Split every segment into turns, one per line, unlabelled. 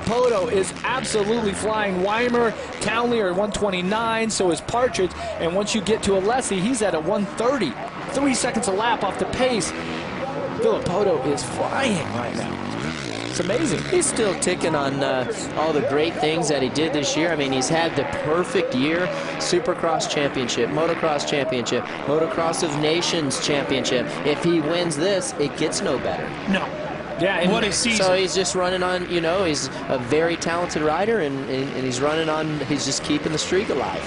Villopoto is absolutely flying. Weimer, Townley are 129, so is Partridge. And once you get to Alessi, he's at a 130. 3 seconds a lap off the pace. Villopoto is flying right now. It's amazing.
He's still ticking on all the great things that he did this year. I mean, he's had the perfect year. Supercross championship, motocross championship, motocross of nations championship. If he wins this, it gets no better.
No.
Yeah, and
what a season.
So he's just running on, you know, he's a very talented rider, and he's running on, he's just keeping the streak alive.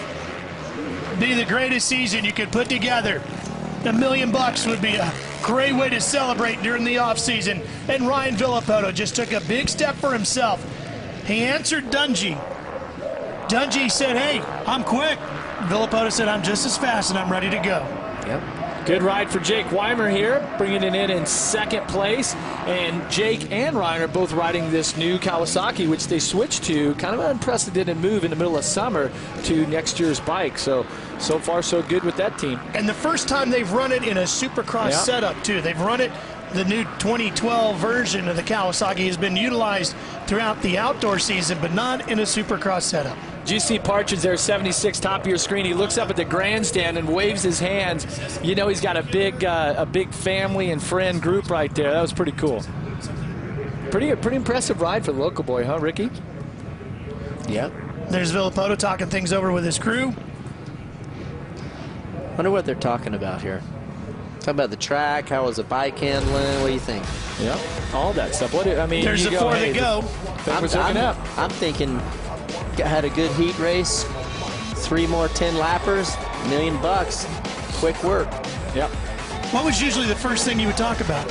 Be the greatest season you could put together. $1 million would be a great way to celebrate during the offseason. And Ryan Villopoto just took a big step for himself. He answered Dungey. Dungey said, hey, I'm quick. Villopoto said, I'm just as fast and I'm ready to go.
Yep.
Good ride for Jake Weimer here, bringing it in second place. And Jake and Ryan are both riding this new Kawasaki, which they switched to, kind of an unprecedented move in the middle of summer to next year's bike. So far, so good with that team.
And the first time they've run it in a Supercross setup, too. They've run it, the new 2012 version of the Kawasaki has been utilized throughout the outdoor season, but not in a Supercross setup.
GC Partridge there, 76, top of your screen. He looks up at the grandstand and waves his hands. You know he's got a big family and friend group right there. That was pretty cool. Pretty impressive ride for the local boy, huh, Ricky?
Yep.
There's Villopoto talking things over with his crew.
Wonder what they're talking about here. Talking about the track, how was the bike handling, what do you think?
Yeah, all that stuff. I mean,
there's the four that go.
I'm thinking had a good heat race, 3 more 10 lappers, $1 million, quick work.
Yep.
What was usually the first thing you would talk about?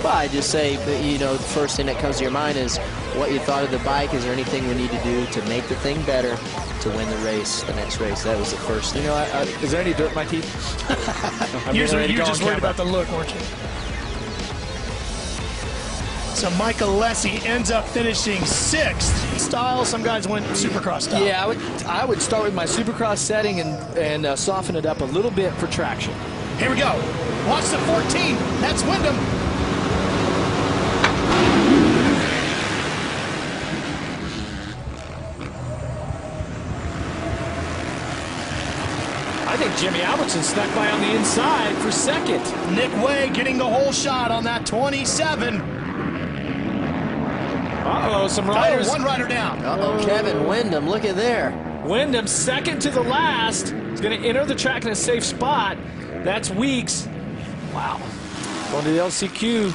Well, I just say, you know, the first thing that comes to your mind is what you thought of the bike. Is there anything we need to do to make the thing better to win the race, the next race? That was the first thing.
You know, is there any dirt in my teeth?
You're just worried about the look, weren't you? So Michael Alessi ends up finishing 6th. Style, some guys went Supercross style.
Yeah, I would start with my Supercross setting and soften it up a little bit for traction.
Here we go. Watch the 14. That's Windham.
I think Jimmy Albertson snuck by on the inside for second.
Nick Way getting the whole shot on that 27.
Uh-oh, some riders.
One rider down.
Uh-oh, Kevin Windham, look at there.
Windham second to the last. He's going to enter the track in a safe spot. That's Weeks. Wow. Going to the LCQ.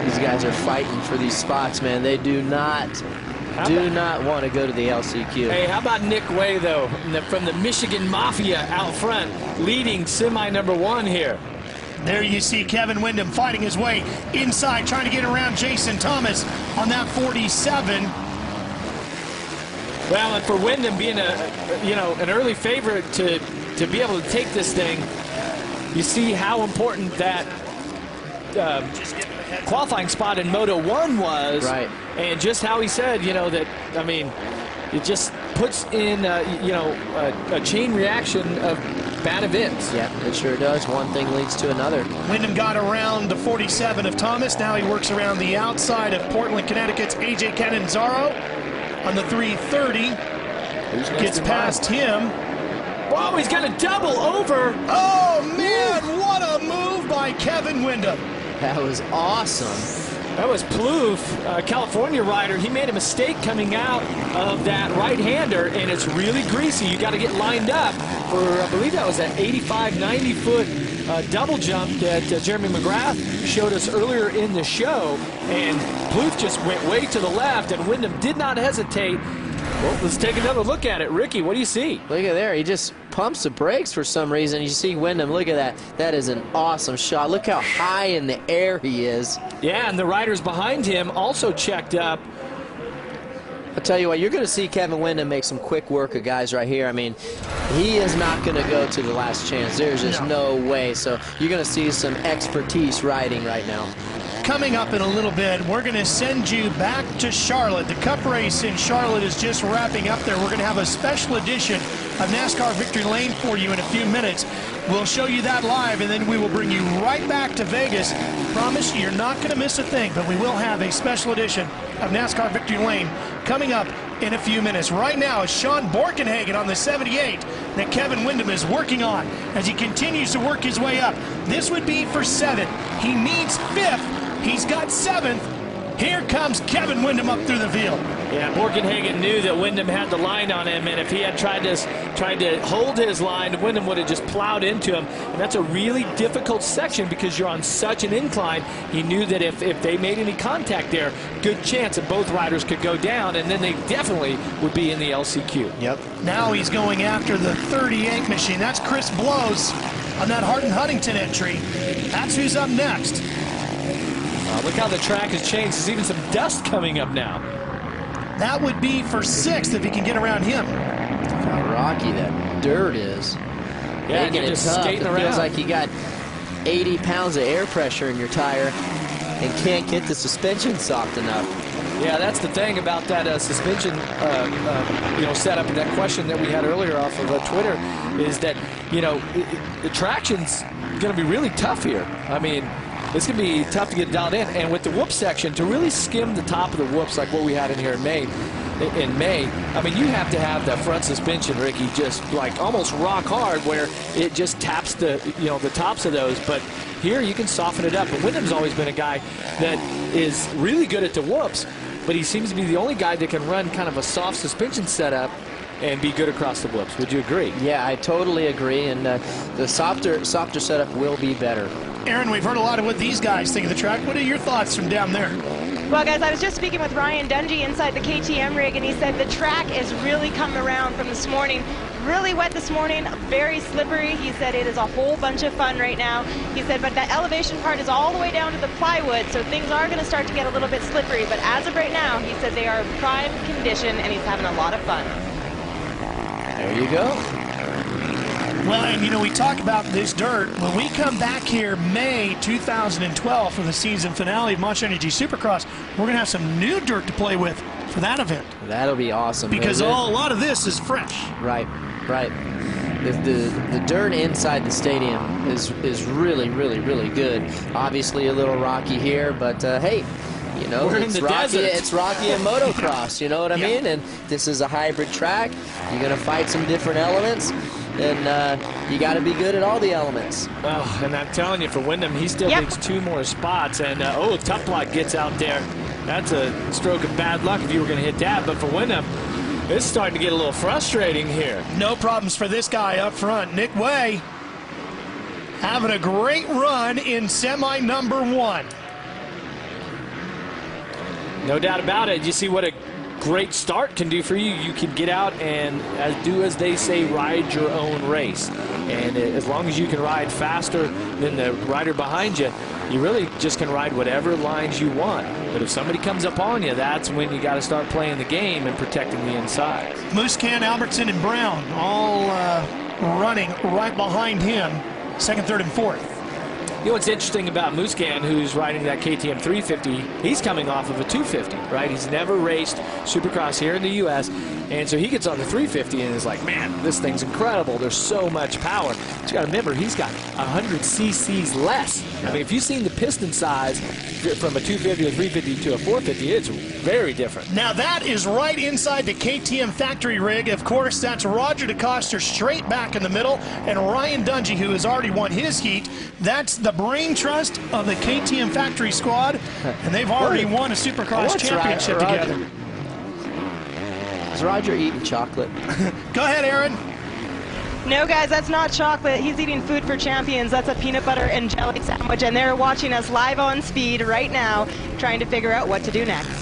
These guys are fighting for these spots, man. They do not want to go to the LCQ.
Hey, how about Nick Way, though, from the Michigan Mafia out front, leading semi #1 here.
There you see Kevin Windham fighting his way inside, trying to get around Jason Thomas on that 47.
Well, and for Windham being an early favorite to be able to take this thing, you see how important that qualifying spot in Moto 1 was.
Right.
And just how he said, that, I mean, it just puts in, a chain reaction of bad events.
Yeah, it sure does. One thing leads to another.
Wyndham got around the 47 of Thomas. Now he works around the outside of Portland, Connecticut's A.J. Cannizzaro on the 330. Gets past him.
Whoa, he's got a double over.
Oh, man, what a move by Kevin Windham.
That was awesome.
That was Plouffe, California rider. He made a mistake coming out of that right-hander, and it's really greasy. You got to get lined up for, I believe that was an 85, 90-foot double jump that Jeremy McGrath showed us earlier in the show. And Plouffe just went way to the left, and Windham did not hesitate. Well, let's take another look at it. Ricky, what do you see?
Look at there. He just pumps the brakes for some reason. You see Windham. Look at that. That is an awesome shot. Look how high in the air he is.
Yeah, and the riders behind him also checked up.
I'll tell you what, you're going to see Kevin Windham make some quick work of guys right here. I mean, he is not going to go to the last chance. There's just no way. So you're going to see some expertise riding right now.
coming up in a little bit, we're going to send you back to Charlotte. The Cup race in Charlotte is just wrapping up there. We're going to have a special edition of NASCAR Victory Lane for you in a few minutes. We'll show you that live, and then we will bring you right back to Vegas. Promise you're not going to miss a thing, but we will have a special edition of NASCAR Victory Lane coming up in a few minutes. Right now is Sean Borkenhagen on the 78 that Kevin Windham is working on as he continues to work his way up. This would be for 7th. He needs 5th. He's got 7th. Here comes Kevin Windham up through the field.
Yeah, Borkenhagen knew that Windham had the line on him, and if he had tried to hold his line, Windham would have just plowed into him. And that's a really difficult section because you're on such an incline. He knew that if they made any contact there, good chance that both riders could go down, and then they definitely would be in the LCQ.
Yep.
Now he's going after the 38 machine. That's Chris Blows on that Hardin Huntington entry. That's who's up next.
Look how the track has changed. There's even some dust coming up now.
That would be for 6th if he can get around him.
How rocky that dirt is.
Yeah,
Making
you're
it
just
tough.
skating
It
around.
feels like you got 80 pounds of air pressure in your tire and can't get the suspension soft enough.
Yeah, that's the thing about that suspension setup, and that question that we had earlier off of Twitter is that, the traction's going to be really tough here. I mean, it's going to be tough to get dialed in, and with the whoop section, to really skim the top of the whoops like what we had in here in May, I mean, you have to have the front suspension, Ricky, just like almost rock hard where it just taps the tops of those. But here you can soften it up. But Windham's always been a guy that is really good at the whoops, but he seems to be the only guy that can run kind of a soft suspension setup and be good across the whoops. Would you agree?
Yeah, I totally agree, and the softer setup will be better.
Aaron, we've heard a lot of what these guys think of the track. What are your thoughts from down there?
Well, guys, I was just speaking with Ryan Dungey inside the KTM rig, and he said the track is really coming around from this morning. Really wet this morning, very slippery. He said it is a whole bunch of fun right now. He said, but the elevation part is all the way down to the plywood, so things are going to start to get a little bit slippery. But as of right now, he said they are in prime condition, and he's having a lot of fun.
There you go.
Well, and we talk about this dirt. When we come back here May 2012 for the season finale of Monster Energy Supercross, we're going to have some new dirt to play with for that event.
That'll be awesome.
Because a lot of this is fresh.
Right. The dirt inside the stadium is really, really, really good. Obviously a little rocky here, but hey,
we're in the desert.
It's rocky in motocross, you know what I mean? And this is a hybrid track. You're going to fight some different elements, and you got to be good at all the elements.
Oh, and I'm telling you, for Windham, he still needs 2 more spots. And, Tough Block gets out there. That's a stroke of bad luck if you were going to hit that. But for Windham, it's starting to get a little frustrating here.
No problems for this guy up front. Nick Way having a great run in semi number 1.
No doubt about it. You see what a great start can do for you. You can get out and do as they say, ride your own race. And as long as you can ride faster than the rider behind you, you really just can ride whatever lines you want. But if somebody comes up on you, that's when you got to start playing the game and protecting the inside.
Musquin, Albertson, and Brown all running right behind him, 2nd, 3rd, and 4th.
You know what's interesting about Musquin, who's riding that KTM 350, he's coming off of a 250, right? He's never raced Supercross here in the U.S., and so he gets on the 350 and is like, man, this thing's incredible. There's so much power. But you got to remember, he's got 100 cc's less. I mean, if you've seen the piston size from a 250 to 350 to a 450, it's very different.
Now that is right inside the KTM factory rig. Of course, that's Roger DeCoster straight back in the middle, and Ryan Dungey, who has already won his heat. That's the brain trust of the KTM factory squad, and they've already won a Supercross championship together.
Is Roger eating chocolate?
Go ahead, Aaron.
No, guys, that's not chocolate. He's eating food for champions. That's a peanut butter and jelly sandwich, and they're watching us live on speed right now, trying to figure out what to do next.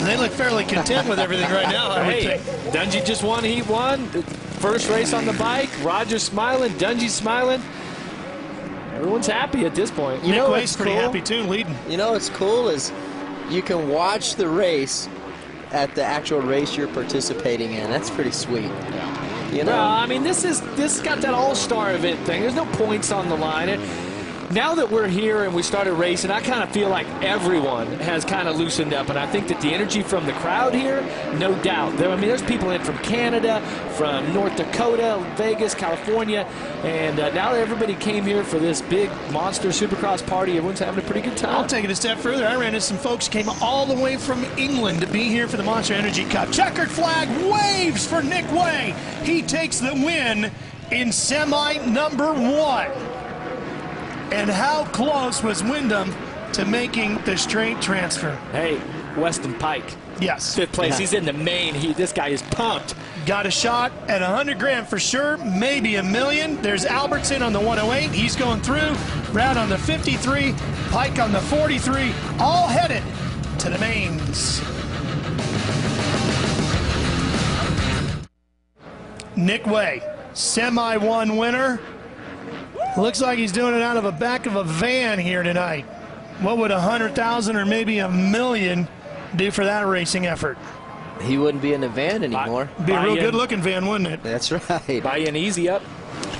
They look fairly content with everything right now, I would think.
Dungey just won Heat 1. First race on the bike. Roger's smiling. Dungey's smiling. Everyone's happy at this point.
Nick Way's pretty happy, too, leading.
You know what's cool is you can watch the race at the actual race you're participating in. That's pretty sweet. You know?
I mean, this got that all-star event thing. There's no points on the line. now that we're here and we started racing, I kind of feel like everyone has kind of loosened up, and I think that the energy from the crowd here, no doubt. I mean, there's people in from Canada, from North Dakota, Vegas, California, and now that everybody came here for this big monster Supercross party, everyone's having a pretty good time.
I'll take it a step further. I ran into some folks who came all the way from England to be here for the Monster Energy Cup. Checkered flag waves for Nick Wey. He takes the win in semi number 1. And how close was Wyndham to making the straight transfer?
Hey, Weston Pike.
Yes.
5th place.
Yeah.
He's in the main. This guy is pumped.
Got a shot at $100,000 for sure, maybe $1 million. There's Albertson on the 108. He's going through. Brad on the 53. Pike on the 43. All headed to the mains. Nick Wey, semi 1 winner. Looks like he's doing it out of the back of a van here tonight. What would 100,000 or maybe $1 million do for that racing effort?
He wouldn't be in the van anymore.
Be a real
Buy-in.
good-looking van, wouldn't it?
That's right.
Buy an easy up.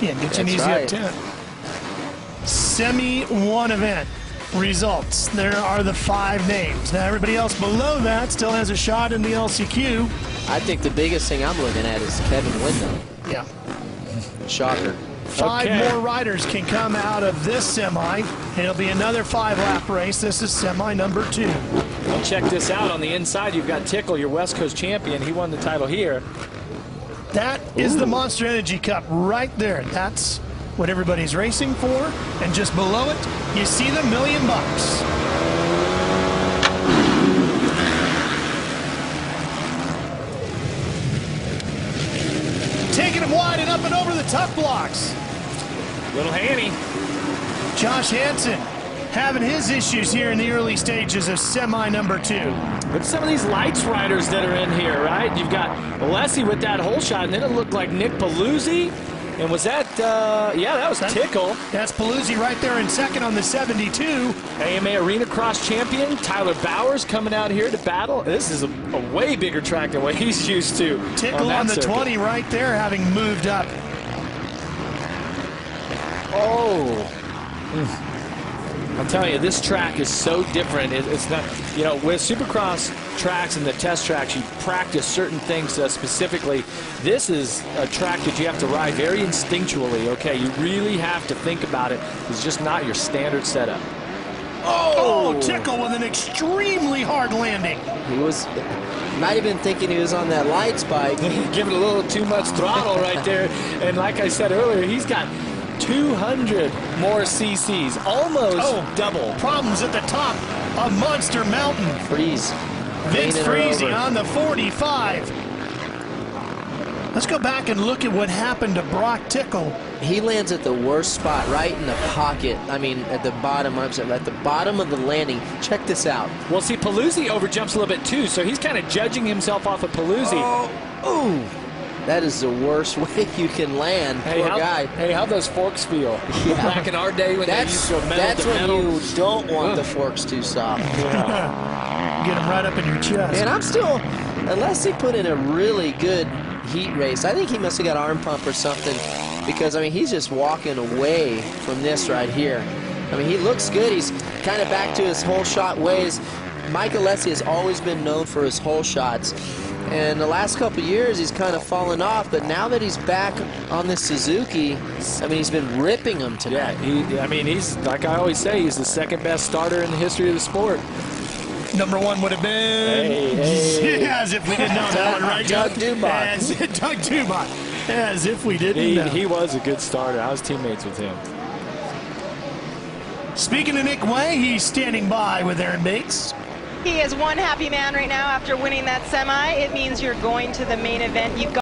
Yeah, get you an
That's
easy
right.
up 10. Semi 1 event results. There are the 5 names. Now everybody else below that still has a shot in the LCQ.
I think the biggest thing I'm looking at is Kevin Wyndham.
Yeah.
Shocker.
5
Okay.
more riders can come out of this semi. It'll be another 5-lap race. This is semi number 2.
Well, check this out. On the inside, you've got Tickle, your West Coast champion. He won the title here.
That is the Monster Energy Cup right there. That's what everybody's racing for. And just below it, you see the $1 million. Taking him wide and up and over the tough blocks.
Little Hanny.
Josh Hansen having his issues here in the early stages of semi number 2.
But some of these lights riders that are in here, right? You've got Alessi with that hole shot, and then it looked like Nick Paluzzi. And was that, yeah, that was Tickle.
That's Paluzzi right there in second on the 72.
AMA Arena Cross champion, Tyler Bowers coming out here to battle. This is a way bigger track than what he's used to.
Tickle
that
on the
circuit.
20 right there, having moved up.
Oh. I'm telling you, this track is so different. It's not, you know, with Supercross tracks and the test tracks, you practice certain things specifically. This is a track that you have to ride very instinctually, okay? You really have to think about it. It's just not your standard setup.
Oh, Tickle with an extremely hard landing.
He was, might have been thinking he was on that light spike.
Give it a little too much throttle right there. And like I said earlier, he's got 200 more CCs, almost double.
Problems at the top of Monster Mountain.
Freeze.
Vince
Leaning her
Freezy
over.
on the 45. Let's go back and look at what happened to Brock Tickle.
He lands at the worst spot, right in the pocket. I mean, at the bottom. I'm sorry, at the bottom of the landing. Check this out.
Well, see, Paluzzi overjumps a little bit too, so he's kind of judging himself off of Paluzzi.
Ooh, that is the worst way you can land.
Hey,
Poor guy.
Hey, how those forks feel?
Yeah.
Back in our day when they used to metal
That's
to
when
metal.
you don't want the forks too soft.
Get him right up in your chest.
And I'm still, unless he put in a really good heat race, I think he must have got arm pump or something, because, I mean, he's just walking away from this right here. I mean, he looks good. He's kind of back to his hole shot ways. Mike Alessi has always been known for his hole shots. And the last couple years, he's kind of fallen off. But now that he's back on the Suzuki, I mean, he's been ripping them tonight.
Yeah, I mean, he's, like I always say, he's the second best starter in the history of the sport.
Number 1 would have been,
Hey.
as if we didn't know that one, right?
Doug Dubach.
Doug Dubach. As if we didn't know.
He was a good starter. I was teammates with him.
Speaking of Nick Wey, he's standing by with Aaron Bates.
He is one happy man right now after winning that semi. It means you're going to the main event. You've got